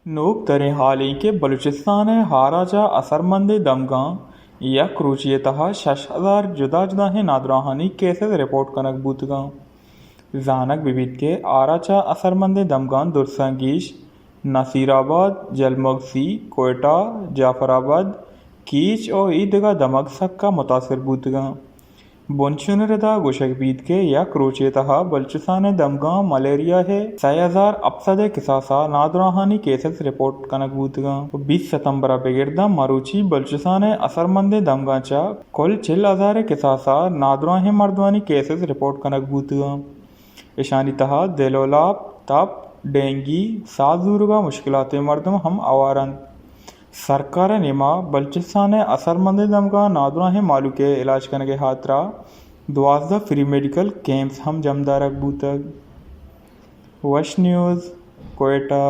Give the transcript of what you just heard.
नोक तरे हाली के बलूचिस्तान हाराचा असरमंद दमगां या क्रूचियतः 6000 जुदा जुदा नादराहानी केसेस रिपोर्ट कनक बूतगां जानक बिबित के आराचा असरमंद दमगां दुरसंगीश नसीराबाद जलमगसी कोयटा जाफराबाद कीच और ईदगा दमक सक्का मुतासर बूतगां बोनशुनरदा गोशक बीत के या क्रोचेतः बलूचिस्तान दमगां मलेरिया है 6000 अपसदे किसासा नादराहानी केसेस रिपोर्ट कनक बूतगां 20 सितंबर बेगिरदा मरूची बलूचिस्तान असरमंद दमगांचा कुल 4000 किसासा नादराहे मर्दवानी केसेस रिपोर्ट कनक बूतगां ईशानी तहा दिलोलाप तप डेंगी साजूरगा मुश्किलात मर्दम हम आवारन सरकार निमा बलूचिस्तान असरमंद दमगां नादराहे मालू के इलाज करने के हाथरा 12 फ्री मेडिकल कैंप्स हम जमदारक बूतक वश न्यूज़ कोयटा।